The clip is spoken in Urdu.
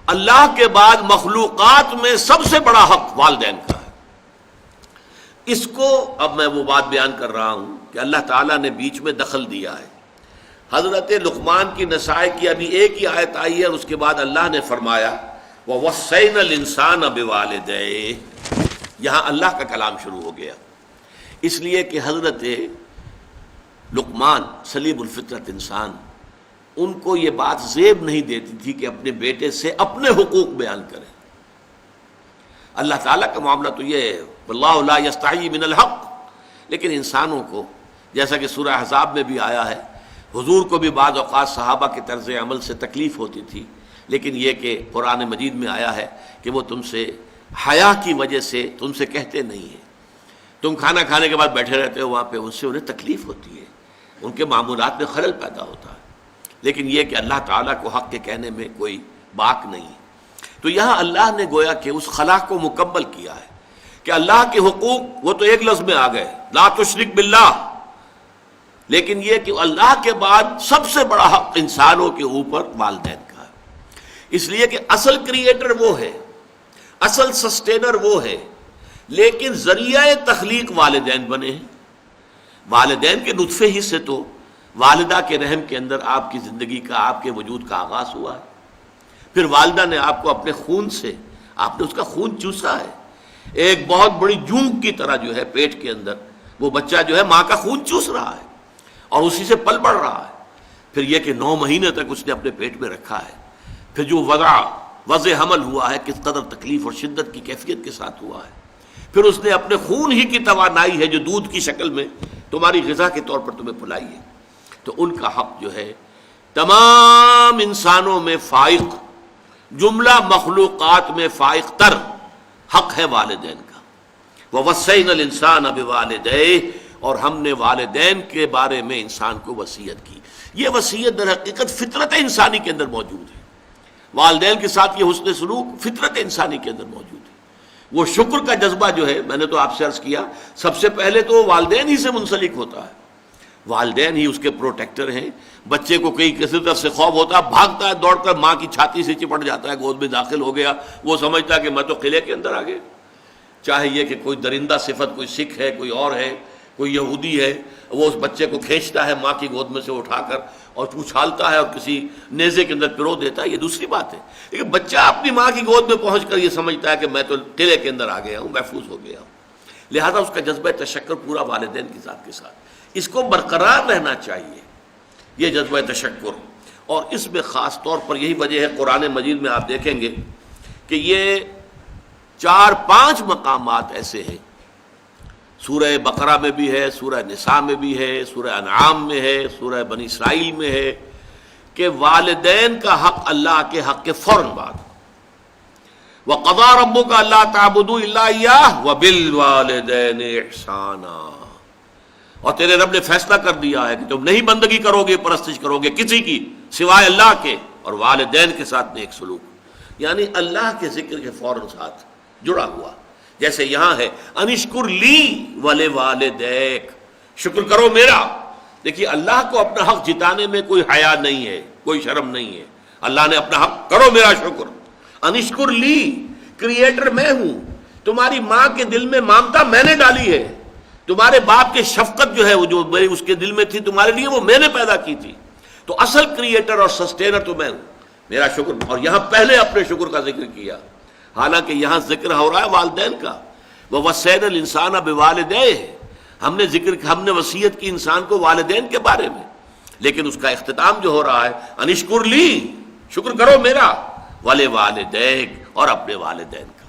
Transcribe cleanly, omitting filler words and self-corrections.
اللہ کے بعد مخلوقات میں سب سے بڑا حق والدین کا ہے۔ اس کو اب میں وہ بات بیان کر رہا ہوں کہ اللہ تعالیٰ نے بیچ میں دخل دیا ہے۔ حضرت لقمان کی نصائح کی ابھی ایک ہی آیت آئی ہے اور اس کے بعد اللہ نے فرمایا وَوَصَّيْنَا الْإِنسَانَ بِوَالِدَيْهِ، یہاں اللہ کا کلام شروع ہو گیا، اس لیے کہ حضرت لقمان سلیم الفطرت انسان، ان کو یہ بات زیب نہیں دیتی تھی کہ اپنے بیٹے سے اپنے حقوق بیان کریں۔ اللہ تعالیٰ کا معاملہ تو یہ ہے واللہ لا یستحیی من الحق، لیکن انسانوں کو جیسا کہ سورہ احزاب میں بھی آیا ہے، حضور کو بھی بعض اوقات صحابہ کے طرز عمل سے تکلیف ہوتی تھی، لیکن یہ کہ قرآن مجید میں آیا ہے کہ وہ تم سے حیا کی وجہ سے تم سے کہتے نہیں ہیں، تم کھانا کھانے کے بعد بیٹھے رہتے ہو وہاں پہ، ان سے انہیں تکلیف ہوتی ہے، ان کے معمولات میں خلل پیدا ہوتا ہے، لیکن یہ کہ اللہ تعالیٰ کو حق کے کہنے میں کوئی باک نہیں ہے۔ تو یہاں اللہ نے گویا کہ اس خلا کو مکمل کیا ہے کہ اللہ کے حقوق وہ تو ایک لفظ میں آ گئے لا تشرک باللہ، لیکن یہ کہ اللہ کے بعد سب سے بڑا حق انسانوں کے اوپر والدین کا ہے، اس لیے کہ اصل کریٹر وہ ہے، اصل سسٹینر وہ ہے، لیکن ذریعہ تخلیق والدین بنے ہیں۔ والدین کے نطفے ہی سے تو والدہ کے رحم کے اندر آپ کی زندگی کا، آپ کے وجود کا آغاز ہوا ہے، پھر والدہ نے آپ کو اپنے خون سے، آپ نے اس کا خون چوسا ہے، ایک بہت بڑی جونگ کی طرح جو ہے پیٹ کے اندر وہ بچہ جو ہے ماں کا خون چوس رہا ہے اور اسی سے پل بڑھ رہا ہے، پھر یہ کہ 9 مہینے تک اس نے اپنے پیٹ میں رکھا ہے، پھر جو وضع حمل ہوا ہے کس قدر تکلیف اور شدت کی کیفیت کے ساتھ ہوا ہے، پھر اس نے اپنے خون ہی کی توانائی ہے جو دودھ کی شکل میں تمہاری غذا کے طور پر تمہیں پلائی ہے، تو ان کا حق جو ہے تمام انسانوں میں فائق، جملہ مخلوقات میں فائق تر حق ہے والدین کا۔ وَوَصَّيْنَا الْإِنسَانَ بِوَالِدَيْهِ، اور ہم نے والدین کے بارے میں انسان کو وصیت کی۔ یہ وصیت در حقیقت فطرت انسانی کے اندر موجود ہے، والدین کے ساتھ یہ حسن سلوک فطرت انسانی کے اندر موجود ہے۔ وہ شکر کا جذبہ جو ہے، میں نے تو آپ سے عرض کیا، سب سے پہلے تو والدین ہی سے منسلک ہوتا ہے، والدین ہی اس کے پروٹیکٹر ہیں۔ بچے کو کسی طرف سے خوف ہوتا ہے، بھاگتا ہے دوڑ کر ماں کی چھاتی سے چپٹ جاتا ہے، گود میں داخل ہو گیا، وہ سمجھتا ہے کہ میں تو قلعے کے اندر آ گیا، چاہے یہ کہ کوئی درندہ صفت، کوئی سکھ ہے، کوئی اور ہے، کوئی یہودی ہے، وہ اس بچے کو کھینچتا ہے ماں کی گود میں سے اٹھا کر اور اچھالتا ہے اور کسی نیزے کے اندر پرو دیتا ہے، یہ دوسری بات ہے، لیکن بچہ اپنی ماں کی گود میں پہنچ کر یہ سمجھتا ہے کہ میں تو قلعے کے اندر آ گیا ہوں، محفوظ ہو گیا ہوں، لہذا اس کا جذبہ تشکر پورا والدین کی ذات کے ساتھ اس کو برقرار رہنا چاہیے، یہ جذبہ تشکر۔ اور اس میں خاص طور پر یہی وجہ ہے، قرآن مجید میں آپ دیکھیں گے کہ یہ 4-5 مقامات ایسے ہیں، سورہ بقرہ میں بھی ہے، سورہ نساء میں بھی ہے، سورہ انعام میں ہے، سورہ بنی اسرائیل میں ہے، کہ والدین کا حق اللہ کے حق کے فوراً بعد وَقَضَىٰ رَبُّكَ أَلَّا تَعْبُدُوا إِلَّا إِيَّاهُ وَبِالْوَالِدَيْنِ إِحْسَانًا، اور تیرے رب نے فیصلہ کر دیا ہے کہ تم نہیں بندگی کرو گے، پرستش کرو گے کسی کی سوائے اللہ کے، اور والدین کے ساتھ نیک سلوک، یعنی اللہ کے ذکر کے فوراً ساتھ جڑا ہوا، جیسے یہاں ہے انشکر لی ولوالدیک، شکر کرو میرا۔ دیکھیے اللہ کو اپنا حق جتانے میں کوئی حیا نہیں ہے، کوئی شرم نہیں ہے، اللہ نے اپنا حق کرو میرا شکر۔ انشکر لی، کریٹر میں ہوں، تمہاری ماں کے دل میں ممتا میں نے ڈالی ہے، تمہارے باپ کے شفقت جو ہے وہ جو اس کے دل میں تھی تمہارے لیے وہ میں نے پیدا کی تھی، تو اصل کریٹر اور سسٹینر تو میں ہوں، میرا شکر۔ اور یہاں پہلے اپنے شکر کا ذکر کیا، حالانکہ یہاں ذکر ہو رہا ہے والدین کا، وَوَصَّيْنَا الْإِنسَانَ بِوَالِدَيْهِ، ہم نے وصیت کی انسان کو والدین کے بارے میں، لیکن اس کا اختتام جو ہو رہا ہے انشکر لی، شکر کرو میرا، وَلِوَالِدَيْكَ، اور اپنے والدین کا۔